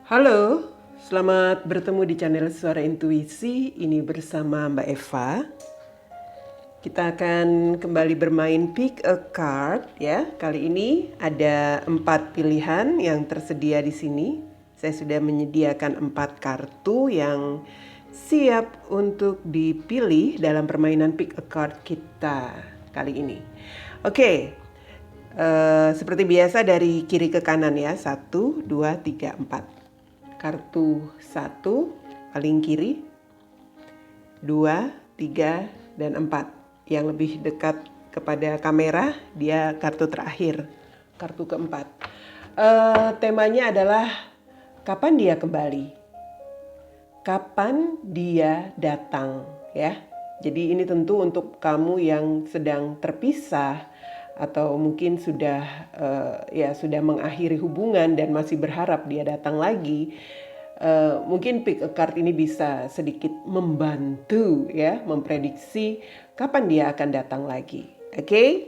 Halo, selamat bertemu di channel Suara Intuisi. Ini bersama Mbak Eva. Kita akan kembali bermain Pick a Card ya. Kali ini ada 4 pilihan yang tersedia di sini. Saya sudah menyediakan 4 kartu yang siap untuk dipilih dalam permainan Pick a Card kita kali ini. Oke, seperti biasa dari kiri ke kanan ya. 1, 2, 3, 4. Kartu 1 paling kiri, 2, 3, dan 4. Yang lebih dekat kepada kamera, dia kartu terakhir, kartu keempat. Temanya adalah kapan dia kembali, kapan dia datang ya. Jadi ini tentu untuk kamu yang sedang terpisah atau mungkin sudah sudah mengakhiri hubungan dan masih berharap dia datang lagi. Mungkin pick a card ini bisa sedikit membantu ya, memprediksi kapan dia akan datang lagi. Oke?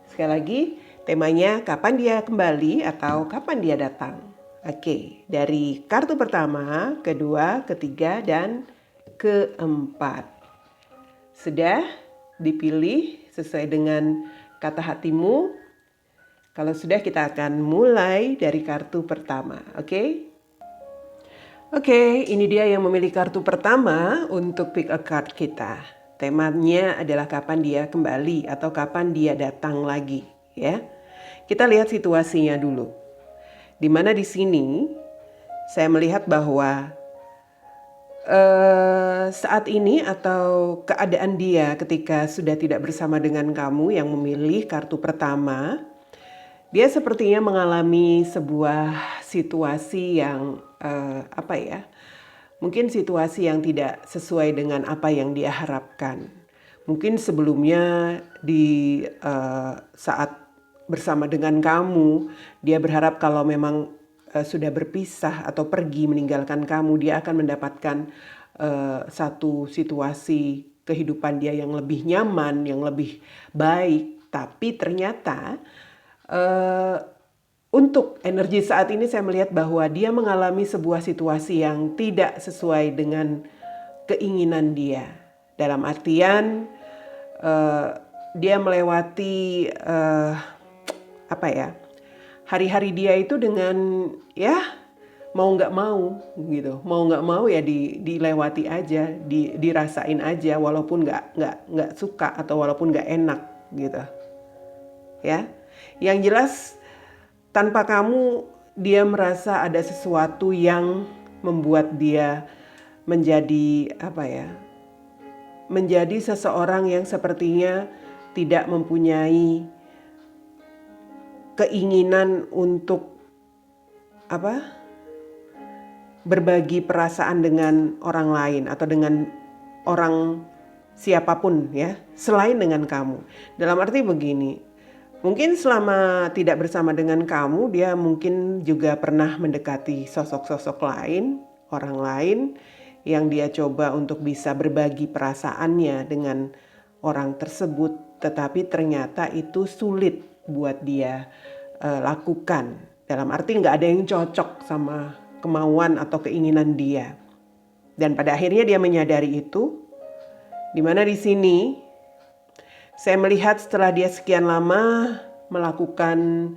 Sekali lagi, temanya kapan dia kembali atau kapan dia datang. Oke, dari kartu pertama, kedua, ketiga, dan keempat. Sudah dipilih sesuai dengan kata hatimu. Kalau sudah, kita akan mulai dari kartu pertama. Oke, ini dia yang memilih kartu pertama untuk pick a card kita. Temanya adalah kapan dia kembali atau kapan dia datang lagi, ya. Kita lihat situasinya dulu. Di mana di sini saya melihat bahwa saat ini atau keadaan dia ketika sudah tidak bersama dengan kamu yang memilih kartu pertama, dia sepertinya mengalami sebuah situasi yang mungkin situasi yang tidak sesuai dengan apa yang dia harapkan. Mungkin sebelumnya di saat bersama dengan kamu, dia berharap kalau memang sudah berpisah atau pergi meninggalkan kamu, dia akan mendapatkan satu situasi kehidupan dia yang lebih nyaman, yang lebih baik. Tapi ternyata untuk energi saat ini saya melihat bahwa dia mengalami sebuah situasi yang tidak sesuai dengan keinginan dia. Dalam artian dia melewati hari-hari dia itu dengan mau nggak mau gitu, mau nggak mau ya dilewati aja, dirasain aja walaupun nggak suka atau walaupun nggak enak gitu ya. Yang jelas tanpa kamu dia merasa ada sesuatu yang membuat dia menjadi menjadi seseorang yang sepertinya tidak mempunyai keinginan untuk berbagi perasaan dengan orang lain atau dengan orang siapapun ya, selain dengan kamu. Dalam arti begini, mungkin selama tidak bersama dengan kamu, dia mungkin juga pernah mendekati sosok-sosok lain, orang lain yang dia coba untuk bisa berbagi perasaannya dengan orang tersebut, tetapi ternyata itu sulit buat dia lakukan. Dalam arti nggak ada yang cocok sama kemauan atau keinginan dia. Dan pada akhirnya dia menyadari itu, di mana di sini saya melihat setelah dia sekian lama melakukan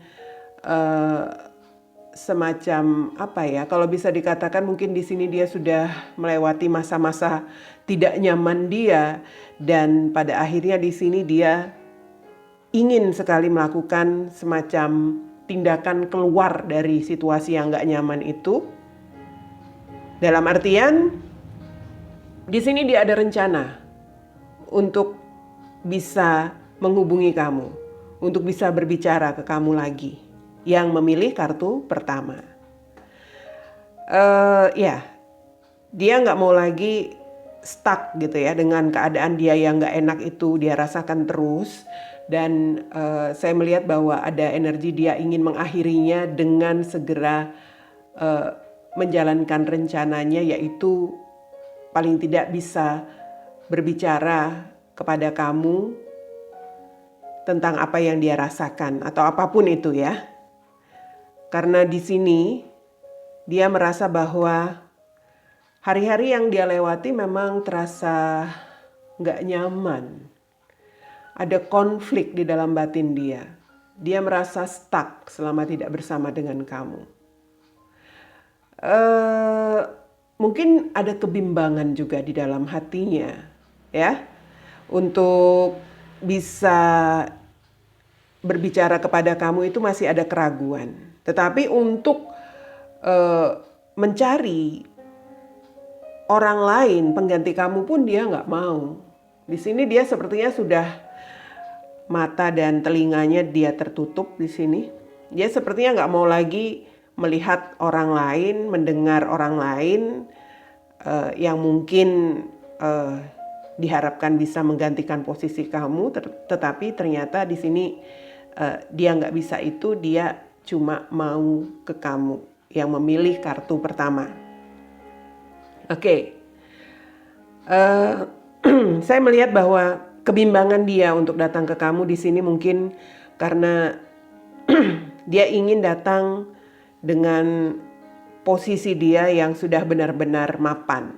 semacam kalau bisa dikatakan mungkin di sini dia sudah melewati masa-masa tidak nyaman dia, dan pada akhirnya di sini dia ingin sekali melakukan semacam tindakan keluar dari situasi yang gak nyaman itu. Dalam artian di sini dia ada rencana untuk bisa menghubungi kamu, untuk bisa berbicara ke kamu lagi, yang memilih kartu pertama. Dia nggak mau lagi stuck gitu ya dengan keadaan dia yang nggak enak itu dia rasakan terus. Dan saya melihat bahwa ada energi dia ingin mengakhirinya dengan segera menjalankan rencananya, yaitu paling tidak bisa berbicara kepada kamu tentang apa yang dia rasakan atau apapun itu ya. Karena di sini dia merasa bahwa hari-hari yang dia lewati memang terasa nggak nyaman. Ada konflik di dalam batin dia. Dia merasa stuck selama tidak bersama dengan kamu. Mungkin ada kebimbangan juga di dalam hatinya, ya, untuk bisa berbicara kepada kamu itu masih ada keraguan. Tetapi untuk mencari orang lain pengganti kamu pun dia nggak mau. Di sini dia sepertinya sudah mata dan telinganya dia tertutup di sini. Dia sepertinya nggak mau lagi melihat orang lain, mendengar orang lain yang mungkin diharapkan bisa menggantikan posisi kamu, tetapi ternyata di sini dia nggak bisa itu, dia cuma mau ke kamu yang memilih kartu pertama. Oke. Saya melihat bahwa kebimbangan dia untuk datang ke kamu di sini mungkin karena dia ingin datang dengan posisi dia yang sudah benar-benar mapan.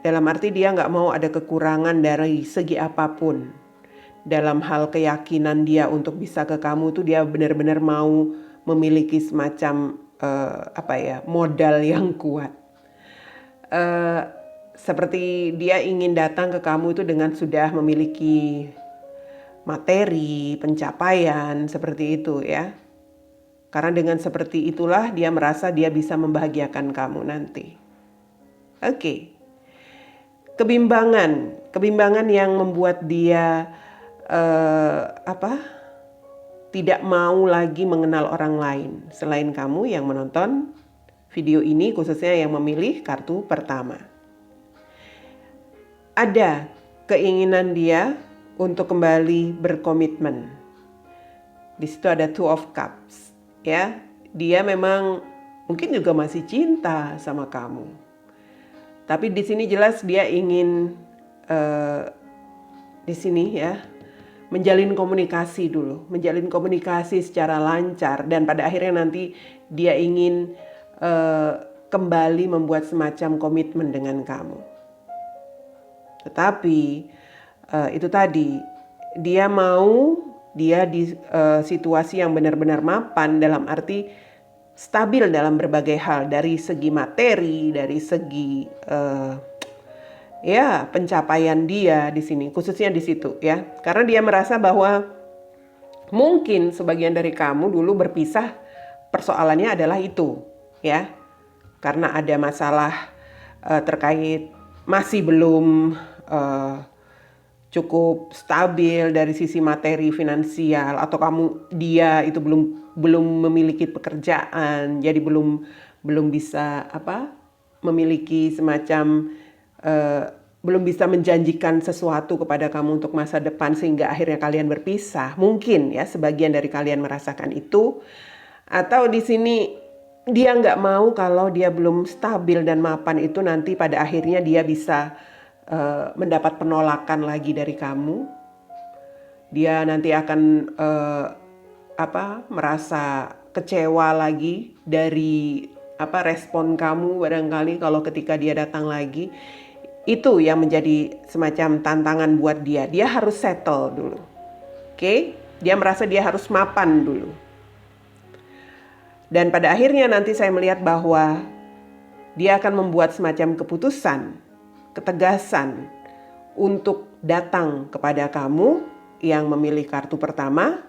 Dalam arti dia nggak mau ada kekurangan dari segi apapun. Dalam hal keyakinan dia untuk bisa ke kamu tuh dia benar-benar mau memiliki semacam modal yang kuat. Seperti dia ingin datang ke kamu itu dengan sudah memiliki materi, pencapaian seperti itu ya. Karena dengan seperti itulah dia merasa dia bisa membahagiakan kamu nanti. Oke. Kebimbangan yang membuat dia tidak mau lagi mengenal orang lain selain kamu yang menonton video ini, khususnya yang memilih kartu pertama. Ada keinginan dia untuk kembali berkomitmen. Di situ ada Two of Cups. Ya, dia memang mungkin juga masih cinta sama kamu. Tapi di sini jelas dia ingin di sini ya menjalin komunikasi dulu, menjalin komunikasi secara lancar dan pada akhirnya nanti dia ingin kembali membuat semacam komitmen dengan kamu. Tetapi itu tadi dia di situasi yang benar-benar mapan dalam arti stabil dalam berbagai hal, dari segi materi, dari segi pencapaian dia di sini, khususnya di situ ya. Karena dia merasa bahwa mungkin sebagian dari kamu dulu berpisah, persoalannya adalah itu ya. Karena ada masalah terkait masih belum cukup stabil dari sisi materi finansial, atau dia itu belum memiliki pekerjaan, jadi belum bisa memiliki semacam belum bisa menjanjikan sesuatu kepada kamu untuk masa depan sehingga akhirnya kalian berpisah. Mungkin ya sebagian dari kalian merasakan itu, atau di sini dia nggak mau kalau dia belum stabil dan mapan itu nanti pada akhirnya dia bisa mendapat penolakan lagi dari kamu. Dia nanti akan merasa kecewa lagi dari respon kamu barangkali kalau ketika dia datang lagi. Itu yang menjadi semacam tantangan buat dia. Dia harus settle dulu. Oke? Dia merasa dia harus mapan dulu. Dan pada akhirnya nanti saya melihat bahwa dia akan membuat semacam keputusan, ketegasan untuk datang kepada kamu yang memilih kartu pertama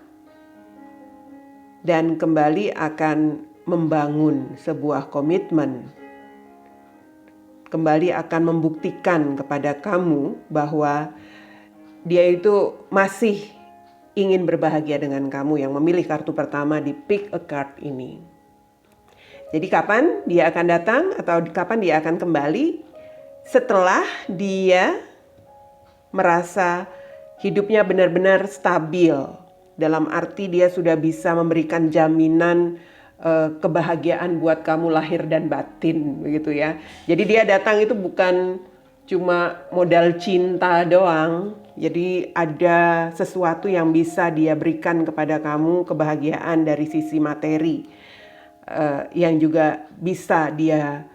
dan kembali akan membangun sebuah komitmen. Kembali akan membuktikan kepada kamu bahwa dia itu masih ingin berbahagia dengan kamu yang memilih kartu pertama di Pick a Card ini. Jadi kapan dia akan datang atau kapan dia akan kembali? Setelah dia merasa hidupnya benar-benar stabil. Dalam arti dia sudah bisa memberikan jaminan kebahagiaan buat kamu lahir dan batin, begitu ya. Jadi dia datang itu bukan cuma modal cinta doang. Jadi ada sesuatu yang bisa dia berikan kepada kamu, kebahagiaan dari sisi materi. yang juga bisa dia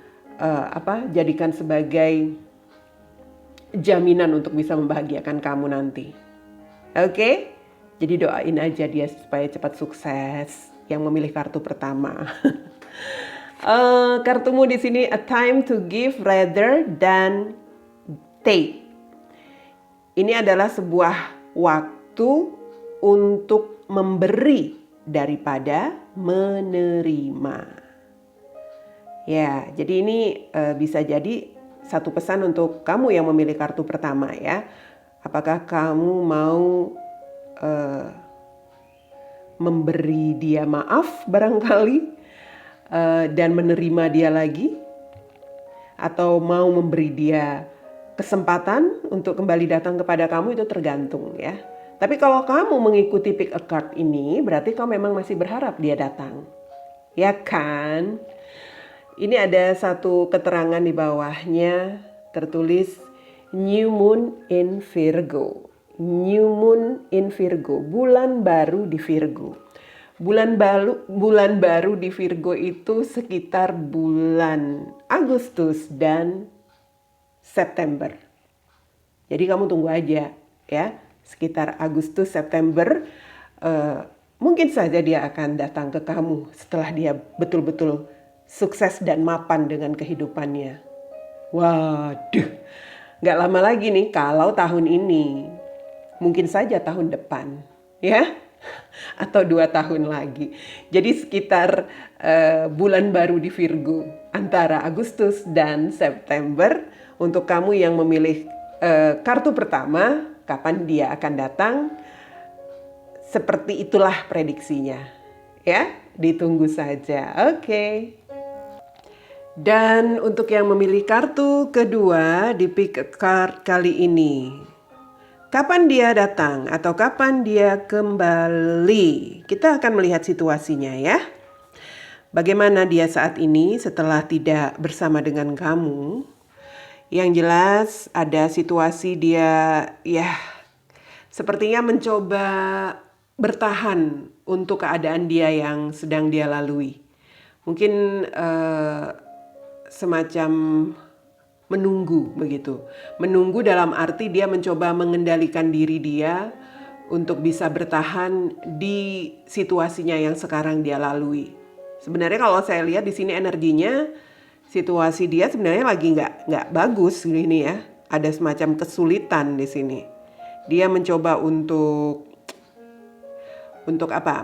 jadikan sebagai jaminan untuk bisa membahagiakan kamu nanti. Oke? Jadi doain aja dia supaya cepat sukses yang memilih kartu pertama. Kartumu di sini a time to give rather than take. Ini adalah sebuah waktu untuk memberi daripada menerima. Ya, jadi ini bisa jadi satu pesan untuk kamu yang memilih kartu pertama ya. Apakah kamu mau memberi dia maaf barangkali dan menerima dia lagi, atau mau memberi dia kesempatan untuk kembali datang kepada kamu, itu tergantung ya. Tapi kalau kamu mengikuti pick a card ini, berarti kamu memang masih berharap dia datang. Ya kan? Ini ada satu keterangan di bawahnya tertulis New Moon in Virgo. New Moon in Virgo, bulan baru di Virgo. Bulan baru di Virgo itu sekitar bulan Agustus dan September. Jadi kamu tunggu aja ya, sekitar Agustus September mungkin saja dia akan datang ke kamu setelah dia betul-betul sukses dan mapan dengan kehidupannya. Waduh, gak lama lagi nih kalau tahun ini, mungkin saja tahun depan ya, atau 2 tahun lagi. Jadi sekitar bulan baru di Virgo antara Agustus dan September. Untuk kamu yang memilih kartu pertama, kapan dia akan datang, seperti itulah prediksinya ya, ditunggu saja. Oke. Dan untuk yang memilih kartu kedua di pick a card kali ini, kapan dia datang atau kapan dia kembali? Kita akan melihat situasinya ya. Bagaimana dia saat ini setelah tidak bersama dengan kamu? Yang jelas ada situasi dia ya sepertinya mencoba bertahan untuk keadaan dia yang sedang dia lalui. Mungkin semacam menunggu begitu. Menunggu dalam arti dia mencoba mengendalikan diri dia untuk bisa bertahan di situasinya yang sekarang dia lalui. Sebenarnya kalau saya lihat di sini energinya, situasi dia sebenarnya lagi nggak bagus gini ya. Ada semacam kesulitan di sini. Dia mencoba untuk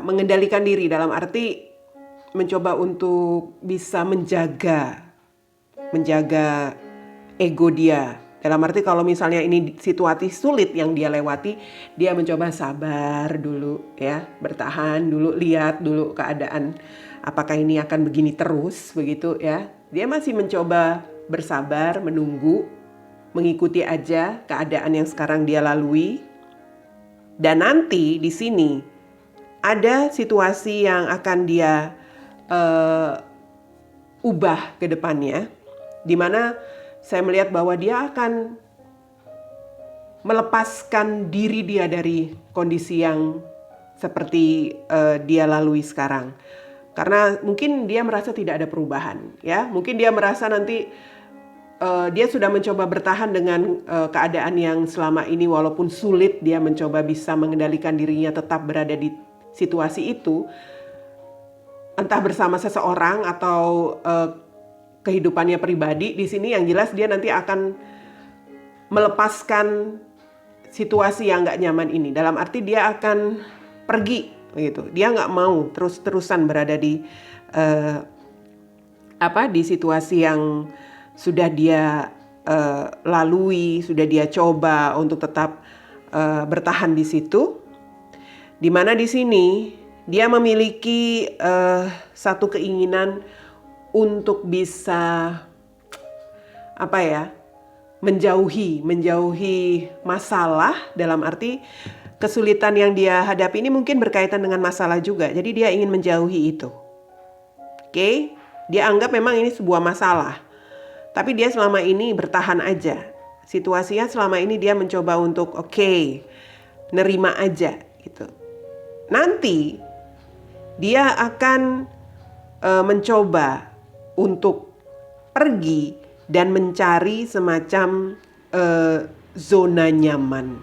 mengendalikan diri, dalam arti mencoba untuk bisa menjaga ego dia. Dalam arti kalau misalnya ini situasi sulit yang dia lewati, dia mencoba sabar dulu ya, bertahan dulu, lihat dulu keadaan apakah ini akan begini terus begitu ya. Dia masih mencoba bersabar, menunggu, mengikuti aja keadaan yang sekarang dia lalui. Dan nanti di sini ada situasi yang akan dia ubah ke depannya, di mana saya melihat bahwa dia akan melepaskan diri dia dari kondisi yang seperti dia lalui sekarang. Karena mungkin dia merasa tidak ada perubahan, ya. Mungkin dia merasa nanti dia sudah mencoba bertahan dengan keadaan yang selama ini walaupun sulit, dia mencoba bisa mengendalikan dirinya tetap berada di situasi itu. Entah bersama seseorang atau kehidupannya pribadi, di sini yang jelas dia nanti akan melepaskan situasi yang nggak nyaman ini. Dalam arti dia akan pergi, gitu. Dia nggak mau terus-terusan berada di di situasi yang sudah dia lalui, sudah dia coba untuk tetap bertahan di situ. Di mana di sini dia memiliki satu keinginan untuk bisa menjauhi masalah, dalam arti kesulitan yang dia hadapi ini mungkin berkaitan dengan masalah juga. Jadi dia ingin menjauhi itu. Oke? Dia anggap memang ini sebuah masalah. Tapi dia selama ini bertahan aja. Situasinya selama ini dia mencoba untuk nerima aja gitu. Nanti dia akan mencoba untuk pergi dan mencari semacam zona nyaman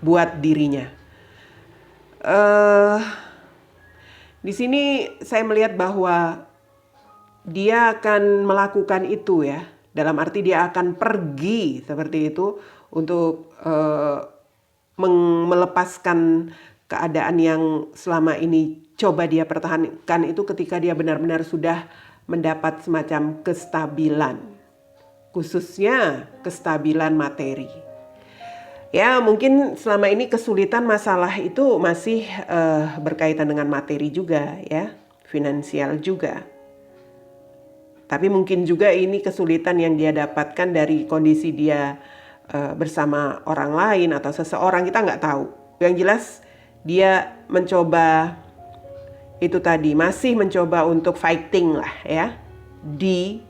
buat dirinya. Di sini saya melihat bahwa dia akan melakukan itu ya. Dalam arti dia akan pergi seperti itu untuk melepaskan keadaan yang selama ini coba dia pertahankan itu ketika dia benar-benar sudah mendapat semacam kestabilan. Khususnya kestabilan materi. Ya mungkin selama ini kesulitan masalah itu masih berkaitan dengan materi juga ya, finansial juga. Tapi mungkin juga ini kesulitan yang dia dapatkan dari kondisi dia bersama orang lain atau seseorang, kita nggak tahu. Yang jelas dia mencoba itu tadi, masih mencoba untuk fighting lah ya di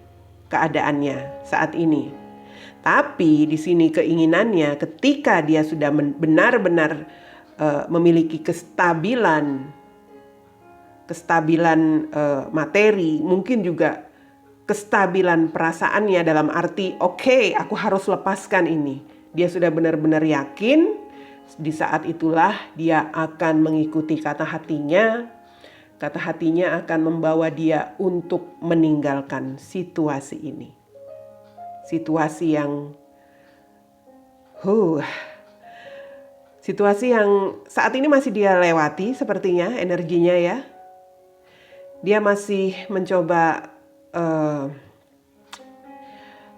keadaannya saat ini. Tapi di sini keinginannya ketika dia sudah benar-benar memiliki kestabilan materi, mungkin juga kestabilan perasaannya dalam arti oke, aku harus lepaskan ini. Dia sudah benar-benar yakin, di saat itulah dia akan mengikuti kata hatinya. Kata hatinya akan membawa dia untuk meninggalkan situasi ini. Situasi yang saat ini masih dia lewati sepertinya energinya ya. Dia masih mencoba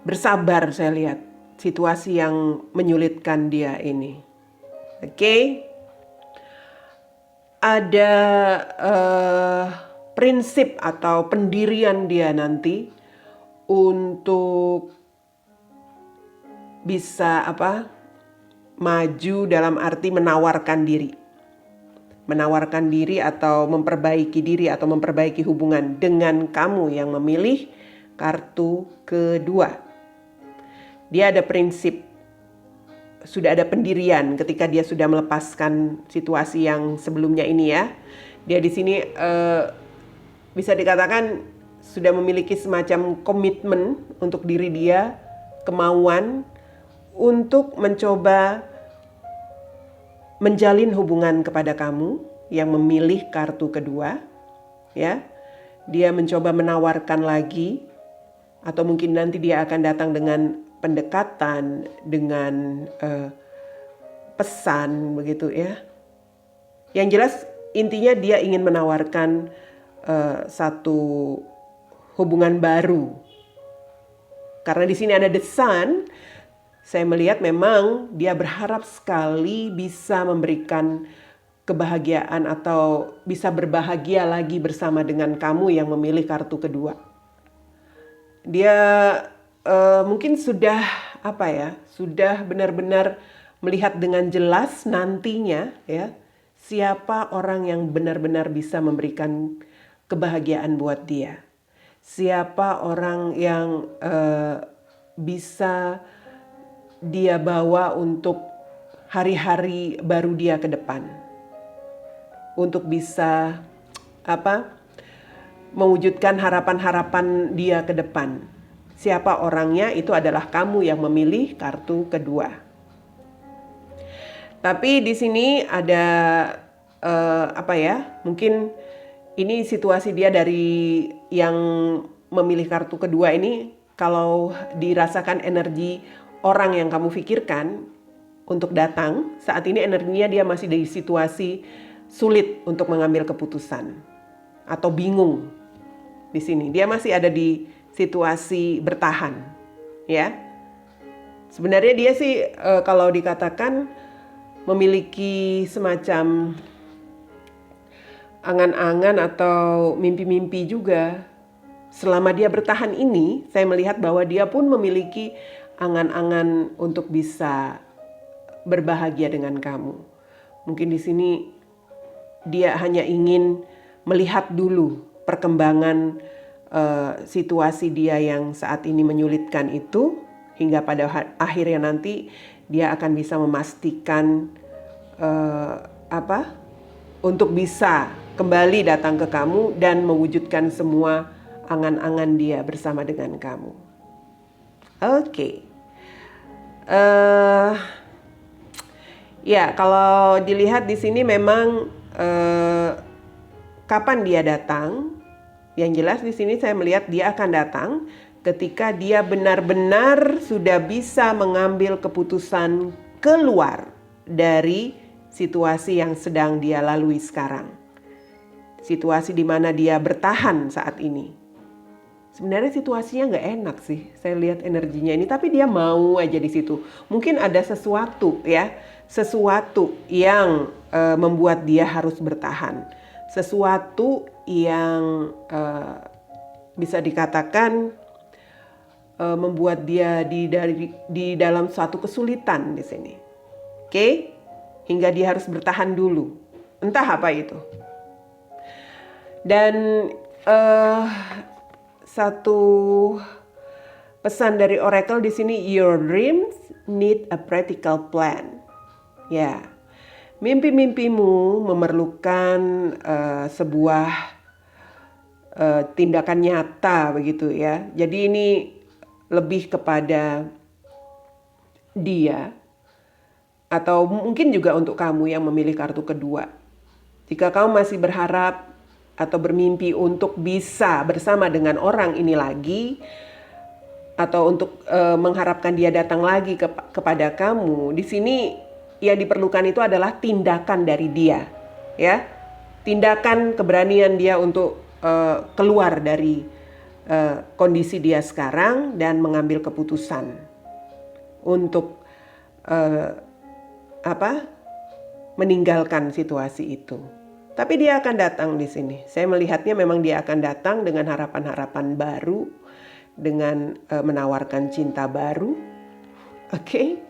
bersabar, saya lihat situasi yang menyulitkan dia ini. Oke. Ada prinsip atau pendirian dia nanti untuk bisa maju dalam arti menawarkan diri atau memperbaiki diri atau memperbaiki hubungan dengan kamu yang memilih kartu kedua. Dia ada prinsip, sudah ada pendirian ketika dia sudah melepaskan situasi yang sebelumnya ini ya. Dia di sini bisa dikatakan sudah memiliki semacam komitmen untuk diri dia, kemauan untuk mencoba menjalin hubungan kepada kamu yang memilih kartu kedua, ya. Dia mencoba menawarkan lagi, atau mungkin nanti dia akan datang dengan pendekatan, dengan pesan, begitu ya. Yang jelas intinya dia ingin menawarkan satu hubungan baru. Karena di sini ada the sun. Saya melihat memang dia berharap sekali bisa memberikan kebahagiaan atau bisa berbahagia lagi bersama dengan kamu yang memilih kartu kedua. Dia mungkin sudah sudah benar-benar melihat dengan jelas nantinya ya, siapa orang yang benar-benar bisa memberikan kebahagiaan buat dia. Siapa orang yang bisa dia bawa untuk hari-hari baru dia ke depan. Untuk bisa mewujudkan harapan-harapan dia ke depan. Siapa orangnya itu adalah kamu yang memilih kartu kedua. Tapi di sini ada mungkin ini situasi dia dari yang memilih kartu kedua ini, kalau dirasakan energi orang yang kamu pikirkan untuk datang, saat ini energinya dia masih di situasi sulit untuk mengambil keputusan atau bingung. Di sini dia masih ada di situasi bertahan, ya. Sebenarnya dia sih kalau dikatakan memiliki semacam angan-angan atau mimpi-mimpi juga. Selama dia bertahan ini, saya melihat bahwa dia pun memiliki angan-angan untuk bisa berbahagia dengan kamu. Mungkin di sini dia hanya ingin melihat dulu perkembangan situasi dia yang saat ini menyulitkan itu, hingga pada akhirnya nanti dia akan bisa memastikan untuk bisa kembali datang ke kamu dan mewujudkan semua angan-angan dia bersama dengan kamu. Oke. Ya, kalau dilihat di sini memang kapan dia datang? Yang jelas di sini saya melihat dia akan datang ketika dia benar-benar sudah bisa mengambil keputusan keluar dari situasi yang sedang dia lalui sekarang. Situasi di mana dia bertahan saat ini. Sebenarnya situasinya nggak enak sih, saya lihat energinya ini, tapi dia mau aja di situ. Mungkin ada sesuatu ya, sesuatu yang membuat dia harus bertahan, sesuatu yang bisa dikatakan membuat dia di dalam suatu kesulitan di sini. Oke, hingga dia harus bertahan dulu. Entah apa itu. Dan satu pesan dari Oracle di sini, your dreams need a practical plan. Ya, mimpi-mimpimu memerlukan sebuah tindakan nyata begitu ya. Jadi ini lebih kepada dia atau mungkin juga untuk kamu yang memilih kartu kedua. Jika kamu masih berharap atau bermimpi untuk bisa bersama dengan orang ini lagi, atau untuk mengharapkan dia datang lagi kepada kamu, di sini yang diperlukan itu adalah tindakan dari dia, ya, tindakan keberanian dia untuk keluar dari kondisi dia sekarang dan mengambil keputusan untuk meninggalkan situasi itu. Tapi dia akan datang di sini. Saya melihatnya memang dia akan datang dengan harapan-harapan baru, dengan menawarkan cinta baru. Oke.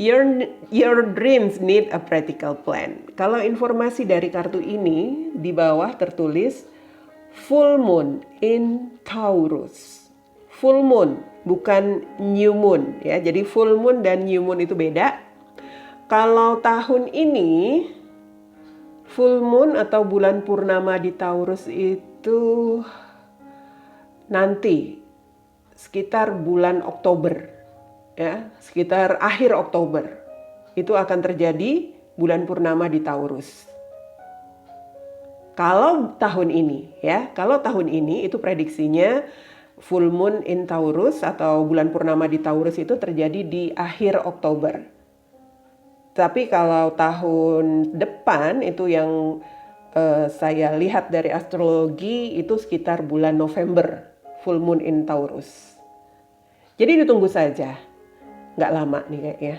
Your dreams need a practical plan. Kalau informasi dari kartu ini di bawah tertulis full moon in Taurus. Full moon, bukan new moon ya. Jadi full moon dan new moon itu beda. Kalau tahun ini full moon atau bulan purnama di Taurus itu nanti sekitar bulan Oktober ya, sekitar akhir Oktober itu akan terjadi bulan purnama di Taurus. Kalau tahun ini ya, kalau tahun ini itu prediksinya full moon in Taurus atau bulan purnama di Taurus itu terjadi di akhir Oktober. Tapi kalau tahun depan itu yang saya lihat dari astrologi itu sekitar bulan November, full moon in Taurus. Jadi ditunggu saja, nggak lama nih kayaknya.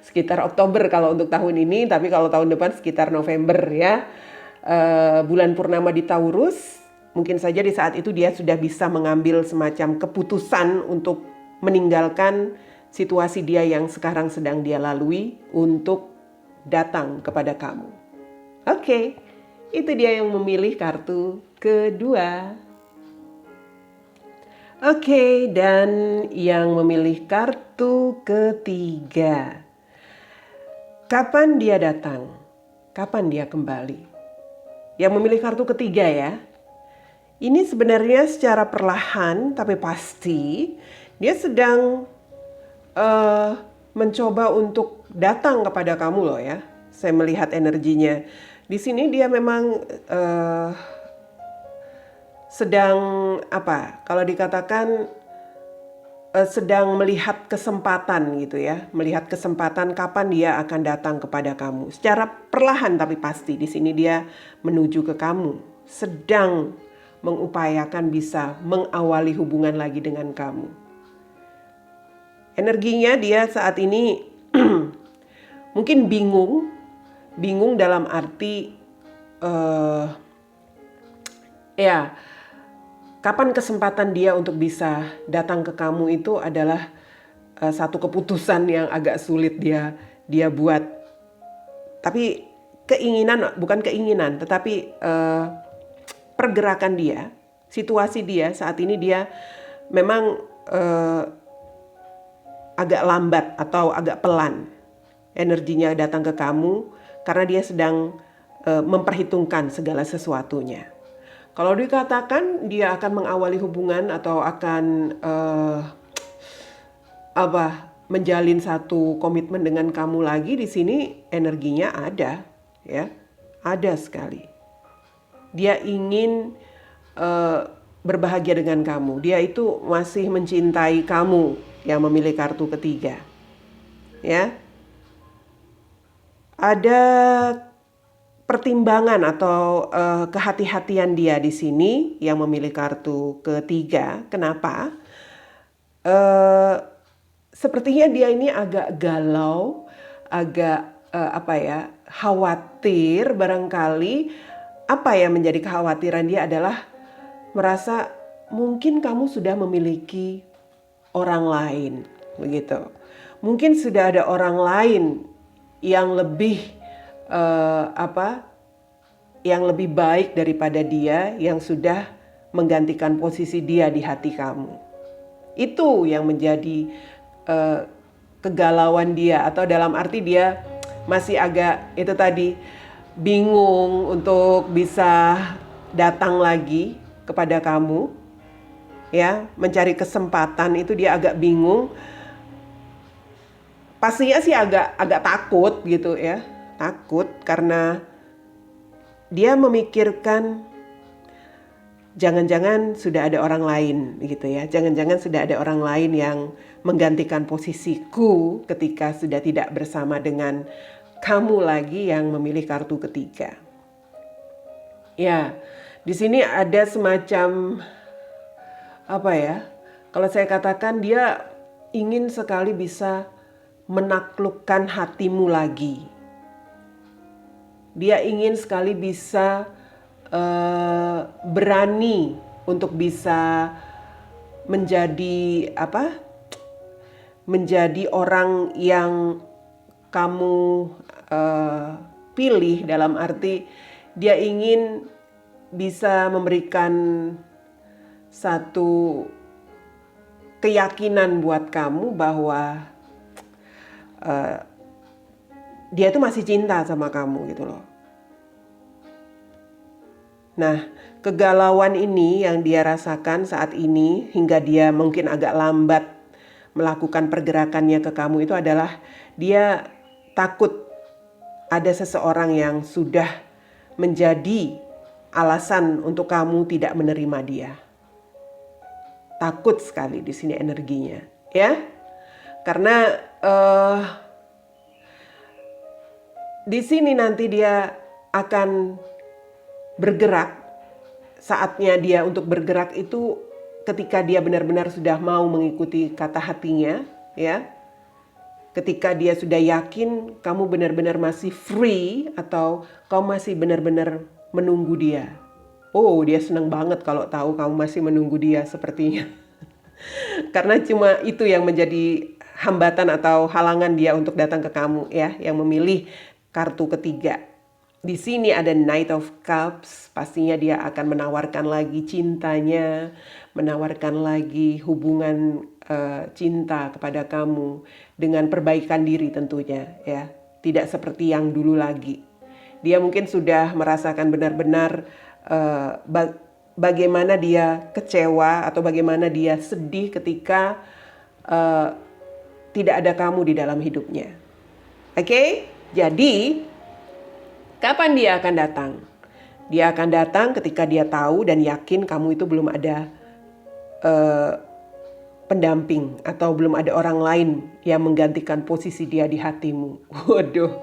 Sekitar Oktober kalau untuk tahun ini, tapi kalau tahun depan sekitar November ya. Bulan purnama di Taurus, mungkin saja di saat itu dia sudah bisa mengambil semacam keputusan untuk meninggalkan situasi dia yang sekarang sedang dia lalui untuk datang kepada kamu. Oke, itu dia yang memilih kartu kedua. Oke, dan yang memilih kartu ketiga. Kapan dia datang? Kapan dia kembali? Yang memilih kartu ketiga ya. Ini sebenarnya secara perlahan tapi pasti dia sedang mencoba untuk datang kepada kamu loh ya. Saya melihat energinya. Di sini dia memang sedang kalau dikatakan sedang melihat kesempatan gitu ya. Melihat kesempatan kapan dia akan datang kepada kamu. Secara perlahan tapi pasti di sini dia menuju ke kamu. Sedang mengupayakan bisa mengawali hubungan lagi dengan kamu. Energinya dia saat ini mungkin bingung dalam arti kapan kesempatan dia untuk bisa datang ke kamu itu adalah satu keputusan yang agak sulit dia buat. Tapi bukan keinginan, tetapi pergerakan dia, situasi dia saat ini dia memang agak lambat atau agak pelan energinya datang ke kamu karena dia sedang memperhitungkan segala sesuatunya. Kalau dikatakan dia akan mengawali hubungan atau akan menjalin satu komitmen dengan kamu lagi, di sini energinya ada, ya, ada sekali. Dia ingin berbahagia dengan kamu. Dia itu masih mencintai kamu yang memilih kartu ketiga, ya. Ada pertimbangan atau kehati-hatian dia di sini yang memilih kartu ketiga. Kenapa? Sepertinya dia ini agak galau, agak khawatir barangkali. Apa yang menjadi kekhawatiran dia adalah merasa mungkin kamu sudah memiliki orang lain, begitu. Mungkin sudah ada orang lain yang lebih yang lebih baik daripada dia, yang sudah menggantikan posisi dia di hati kamu. Itu yang menjadi kegalauan dia, atau dalam arti dia masih agak itu tadi bingung untuk bisa datang lagi kepada kamu, ya, mencari kesempatan itu dia agak bingung. Pastinya sih agak takut gitu ya. Takut karena dia memikirkan jangan-jangan sudah ada orang lain gitu ya. Jangan-jangan sudah ada orang lain yang menggantikan posisiku ketika sudah tidak bersama dengan kamu lagi yang memilih kartu ketiga. Ya, di sini ada semacam kalau saya katakan dia ingin sekali bisa menaklukkan hatimu lagi. Dia ingin sekali bisa berani untuk bisa menjadi menjadi orang yang kamu pilih, dalam arti dia ingin bisa memberikan satu keyakinan buat kamu bahwa dia tuh masih cinta sama kamu gitu loh. Nah, kegalauan ini yang dia rasakan saat ini hingga dia mungkin agak lambat melakukan pergerakannya ke kamu itu adalah dia takut ada seseorang yang sudah menjadi alasan untuk kamu tidak menerima dia. Takut sekali di sini energinya, ya. Karena di sini nanti dia akan bergerak. Saatnya dia untuk bergerak itu ketika dia benar-benar sudah mau mengikuti kata hatinya, ya. Ketika dia sudah yakin kamu benar-benar masih free atau kamu masih benar-benar menunggu dia. Oh, dia senang banget kalau tahu kamu masih menunggu dia sepertinya. Karena cuma itu yang menjadi hambatan atau halangan dia untuk datang ke kamu, ya, yang memilih kartu ketiga. Di sini ada Knight of Cups, pastinya dia akan menawarkan lagi cintanya, menawarkan lagi hubungan cinta kepada kamu dengan perbaikan diri tentunya, ya. Tidak seperti yang dulu lagi. Dia mungkin sudah merasakan benar-benar bagaimana dia kecewa atau bagaimana dia sedih ketika tidak ada kamu di dalam hidupnya. Oke? Jadi kapan dia akan datang? Dia akan datang ketika dia tahu dan yakin kamu itu belum ada pendamping atau belum ada orang lain yang menggantikan posisi dia di hatimu. Waduh,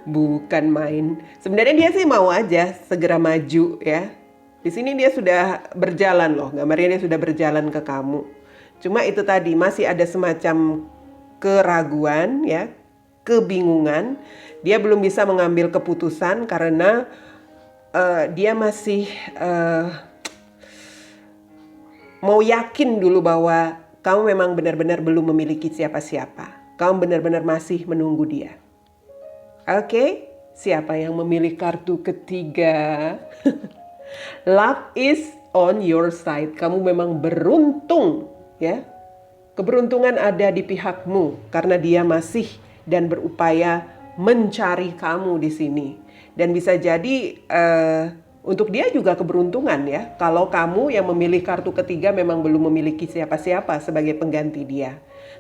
bukan main. Sebenarnya dia sih mau aja segera maju, ya. Di sini dia sudah berjalan loh, gambarnya dia sudah berjalan ke kamu. Cuma itu tadi masih ada semacam keraguan, ya, kebingungan. Dia belum bisa mengambil keputusan karena dia masih mau yakin dulu bahwa kamu memang benar-benar belum memiliki siapa-siapa. Kamu benar-benar masih menunggu dia. Oke, siapa yang memilih kartu ketiga? Luck is on your side. Kamu memang beruntung, ya. Keberuntungan ada di pihakmu karena dia masih dan berupaya mencari kamu di sini. Dan bisa jadi untuk dia juga keberuntungan ya. Kalau kamu yang memilih kartu ketiga memang belum memiliki siapa-siapa sebagai pengganti dia.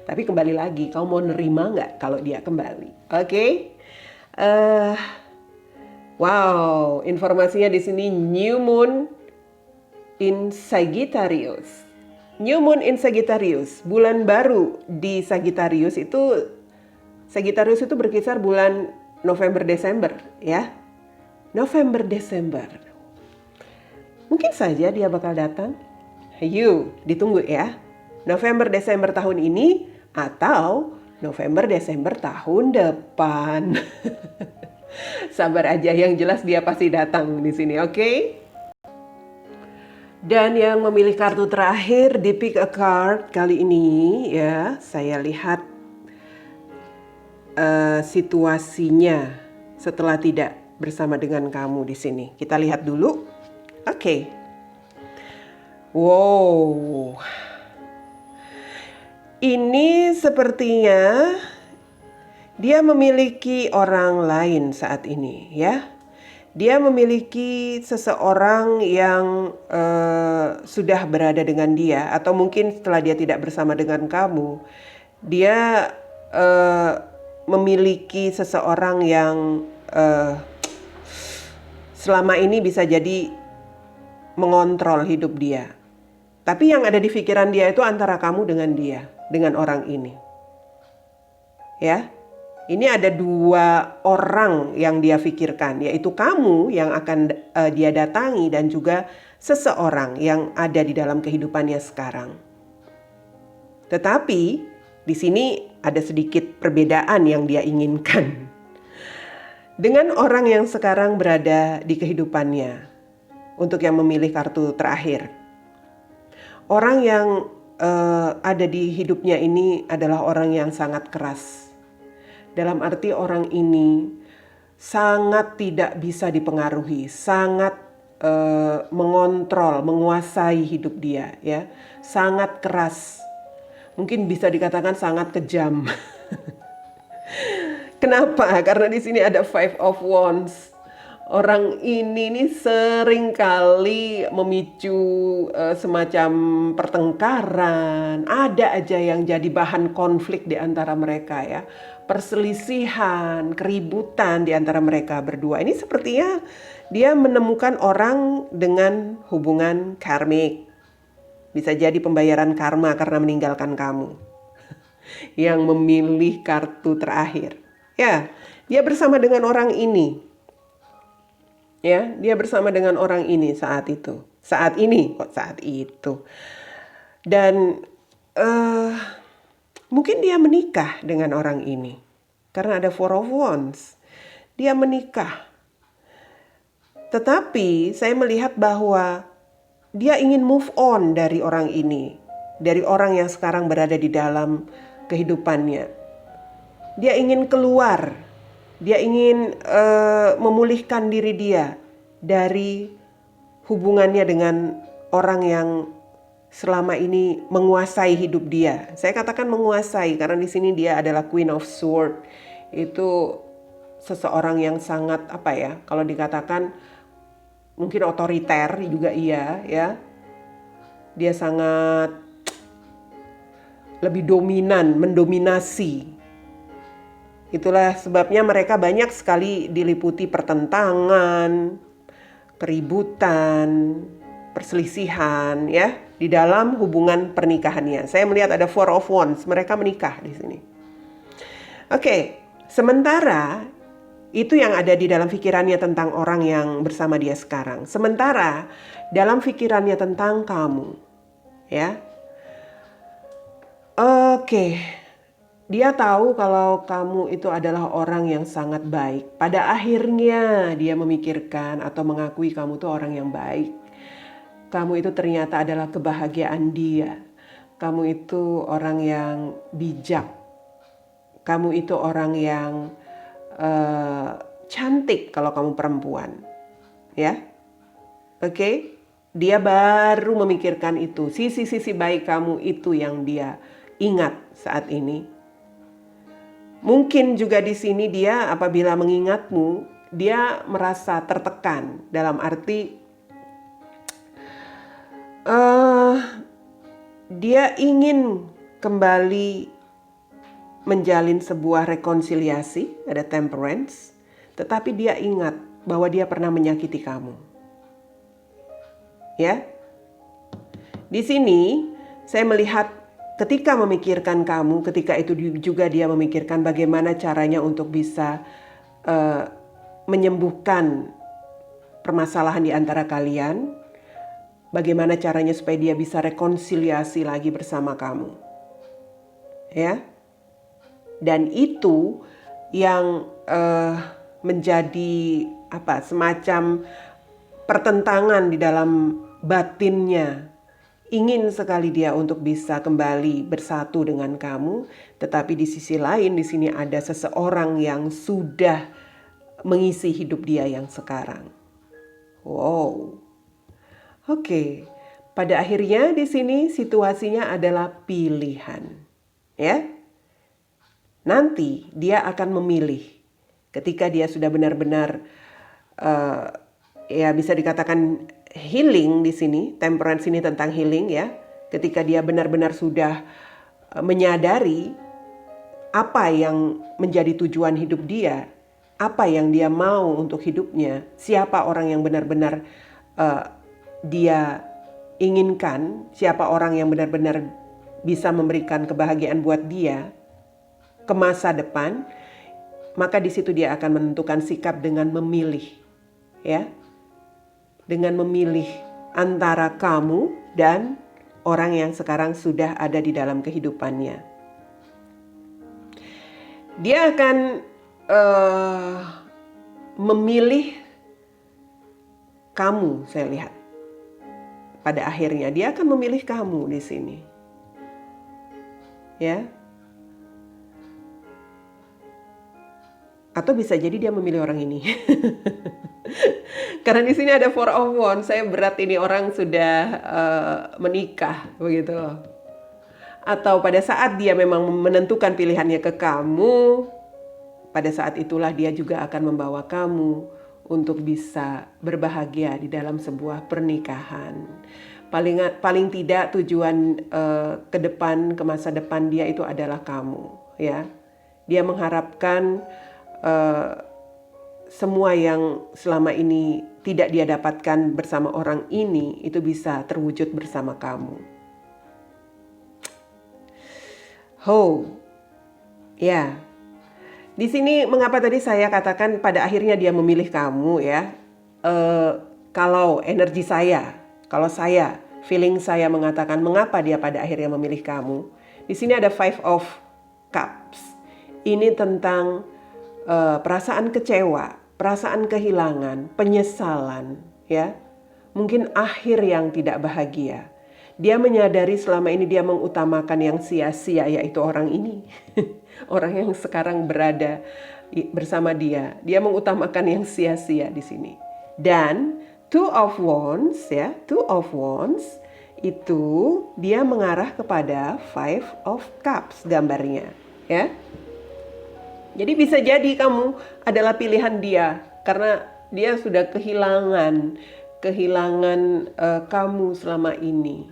Tapi kembali lagi, kamu mau nerima nggak kalau dia kembali? Oke? Wow, informasinya di sini New Moon in Sagittarius. New Moon in Sagittarius, bulan baru di Sagittarius itu berkisar bulan November Desember ya. November Desember. Mungkin saja dia bakal datang. Yuk, ditunggu ya. November Desember tahun ini atau November Desember tahun depan. Sabar aja, yang jelas dia pasti datang di sini, oke? Dan yang memilih kartu terakhir di pick a card kali ini ya, saya lihat situasinya setelah tidak bersama dengan kamu di sini. Kita lihat dulu. Oke. Wow. Ini sepertinya dia memiliki orang lain saat ini ya. Dia memiliki seseorang yang sudah berada dengan dia, atau mungkin setelah dia tidak bersama dengan kamu, dia memiliki seseorang yang selama ini bisa jadi mengontrol hidup dia. Tapi yang ada di pikiran dia itu antara kamu dengan dia, dengan orang ini. Ya. Ini ada dua orang yang dia pikirkan, yaitu kamu yang akan dia datangi dan juga seseorang yang ada di dalam kehidupannya sekarang. Tetapi di sini ada sedikit perbedaan yang dia inginkan dengan orang yang sekarang berada di kehidupannya. Untuk yang memilih kartu terakhir, orang yang ada di hidupnya ini adalah orang yang sangat keras. Dalam arti orang ini sangat tidak bisa dipengaruhi, sangat mengontrol, menguasai hidup dia, ya, sangat keras. Mungkin bisa dikatakan sangat kejam. Kenapa? Karena di sini ada Five of Wands. Orang ini nih sering kali memicu semacam pertengkaran. Ada aja yang jadi bahan konflik di antara mereka ya. Perselisihan, keributan di antara mereka berdua. Ini sepertinya dia menemukan orang dengan hubungan karmik. Bisa jadi pembayaran karma karena meninggalkan kamu. Yang memilih kartu terakhir. Ya, dia bersama dengan orang ini. Ya, dia bersama dengan orang ini saat itu. Saat ini, kok saat itu. Dan mungkin dia menikah dengan orang ini. Karena ada Four of Wands. Dia menikah. Tetapi saya melihat bahwa dia ingin move on dari orang ini. Dari orang yang sekarang berada di dalam kehidupannya. Dia ingin keluar. Dia ingin memulihkan diri dia dari hubungannya dengan orang yang selama ini menguasai hidup dia. Saya katakan menguasai karena di sini dia adalah Queen of Swords. Itu seseorang yang sangat kalau dikatakan mungkin otoriter juga iya ya. Dia sangat lebih dominan, mendominasi. Itulah sebabnya mereka banyak sekali diliputi pertentangan, keributan, perselisihan ya di dalam hubungan pernikahannya. Saya melihat ada Four of Wands, mereka menikah di sini. Oke, sementara itu yang ada di dalam pikirannya tentang orang yang bersama dia sekarang. Sementara dalam pikirannya tentang kamu, ya. Oke. Dia tahu kalau kamu itu adalah orang yang sangat baik. Pada akhirnya dia memikirkan atau mengakui kamu itu orang yang baik. Kamu itu ternyata adalah kebahagiaan dia. Kamu itu orang yang bijak. Kamu itu orang yang cantik kalau kamu perempuan. Ya. Oke? Dia baru memikirkan itu. Sisi-sisi baik kamu itu yang dia ingat saat ini. Mungkin juga di sini dia apabila mengingatmu, dia merasa tertekan, dalam arti dia ingin kembali menjalin sebuah rekonsiliasi, ada temperance, tetapi dia ingat bahwa dia pernah menyakiti kamu. Ya. Di sini saya melihat ketika memikirkan kamu, ketika itu juga dia memikirkan bagaimana caranya untuk bisa menyembuhkan permasalahan di antara kalian, bagaimana caranya supaya dia bisa rekonsiliasi lagi bersama kamu. Ya. Dan itu yang menjadi semacam pertentangan di dalam batinnya. Ingin sekali dia untuk bisa kembali bersatu dengan kamu, tetapi di sisi lain di sini ada seseorang yang sudah mengisi hidup dia yang sekarang. Wow. Oke. Pada akhirnya di sini situasinya adalah pilihan. Ya. Nanti dia akan memilih ketika dia sudah benar-benar bisa dikatakan healing di sini, temperance ini tentang healing ya. Ketika dia benar-benar sudah menyadari apa yang menjadi tujuan hidup dia, apa yang dia mau untuk hidupnya, siapa orang yang benar-benar dia inginkan, siapa orang yang benar-benar bisa memberikan kebahagiaan buat dia ke masa depan, maka di situ dia akan menentukan sikap dengan memilih, ya, dengan memilih antara kamu dan orang yang sekarang sudah ada di dalam kehidupannya. Dia akan memilih kamu, saya lihat. Pada akhirnya dia akan memilih kamu di sini, ya. Atau bisa jadi dia memilih orang ini. Karena di sini ada Four of Wands, saya berat ini orang sudah menikah begitu. Atau pada saat dia memang menentukan pilihannya ke kamu, pada saat itulah dia juga akan membawa kamu untuk bisa berbahagia di dalam sebuah pernikahan. Paling tidak tujuan ke depan, ke masa depan dia itu adalah kamu, ya. Dia mengharapkan semua yang selama ini tidak dia dapatkan bersama orang ini itu bisa terwujud bersama kamu. Ya. Di sini mengapa tadi saya katakan pada akhirnya dia memilih kamu, ya. Kalau energi saya, kalau saya, feeling saya mengatakan mengapa dia pada akhirnya memilih kamu. Di sini ada Five of Cups. Ini tentang perasaan kecewa, perasaan kehilangan, penyesalan, ya. Mungkin akhir yang tidak bahagia. Dia menyadari selama ini dia mengutamakan yang sia-sia, yaitu orang ini. Orang yang sekarang berada bersama dia. Dia mengutamakan yang sia-sia di sini. Dan Two of Wands, ya, Two of Wands itu dia mengarah kepada Five of Cups gambarnya, ya. Jadi bisa jadi kamu adalah pilihan dia karena dia sudah kehilangan kamu selama ini.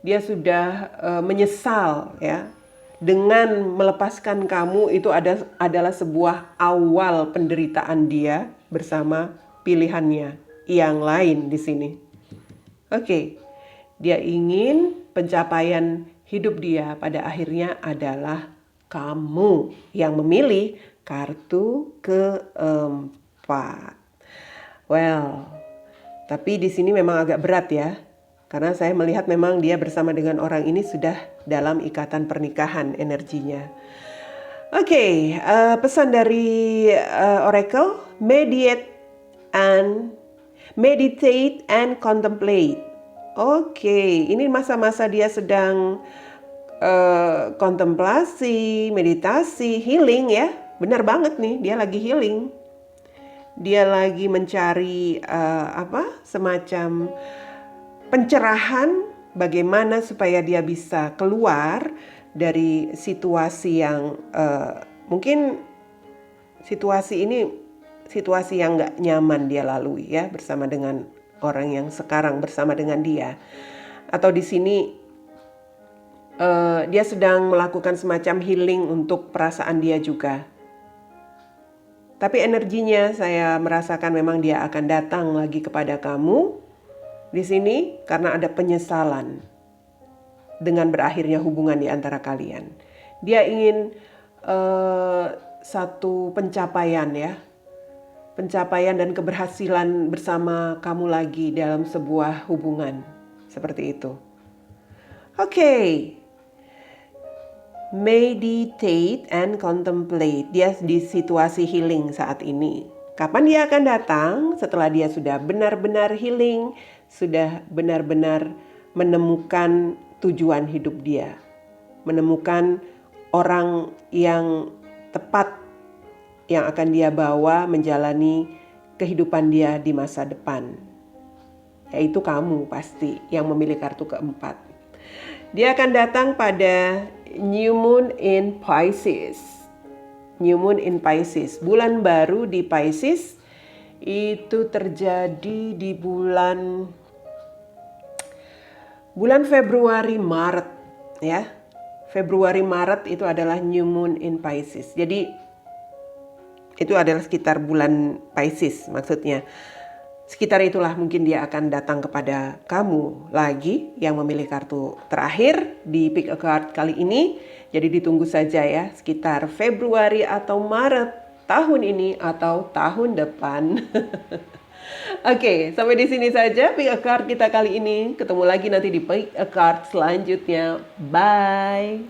Dia sudah menyesal, ya. Dengan melepaskan kamu itu adalah sebuah awal penderitaan dia bersama pilihannya yang lain di sini. Oke. Dia ingin pencapaian hidup dia pada akhirnya adalah kamu yang memilih kartu keempat. Well, tapi di sini memang agak berat ya. Karena saya melihat memang dia bersama dengan orang ini sudah dalam ikatan pernikahan energinya. Oke, pesan dari Oracle, meditate and contemplate. Oke, ini masa-masa dia sedang kontemplasi, meditasi, healing ya. Benar banget nih, dia lagi healing. Dia lagi mencari semacam pencerahan bagaimana supaya dia bisa keluar dari situasi yang mungkin situasi ini situasi yang nggak nyaman dia lalui ya bersama dengan orang yang sekarang bersama dengan dia. Atau di sini dia sedang melakukan semacam healing untuk perasaan dia juga. Tapi energinya saya merasakan memang dia akan datang lagi kepada kamu di sini karena ada penyesalan dengan berakhirnya hubungan di antara kalian. Dia ingin satu pencapaian ya. Pencapaian dan keberhasilan bersama kamu lagi dalam sebuah hubungan. Seperti itu. Oke. Meditate and contemplate. Dia di situasi healing saat ini. Kapan dia akan datang? Setelah dia sudah benar-benar healing, sudah benar-benar menemukan tujuan hidup dia. Menemukan orang yang tepat yang akan dia bawa menjalani kehidupan dia di masa depan. Yaitu kamu pasti yang memilih kartu keempat. Dia akan datang pada New Moon in Pisces. New Moon in Pisces. Bulan baru di Pisces itu terjadi di bulan Februari Maret ya. Februari Maret itu adalah New Moon in Pisces. Jadi itu adalah sekitar bulan Pisces maksudnya. Sekitar itulah mungkin dia akan datang kepada kamu lagi yang memilih kartu terakhir di Pick a Card kali ini. Jadi ditunggu saja ya sekitar Februari atau Maret tahun ini atau tahun depan. Oke, sampai di sini saja Pick a Card kita kali ini. Ketemu lagi nanti di Pick a Card selanjutnya. Bye.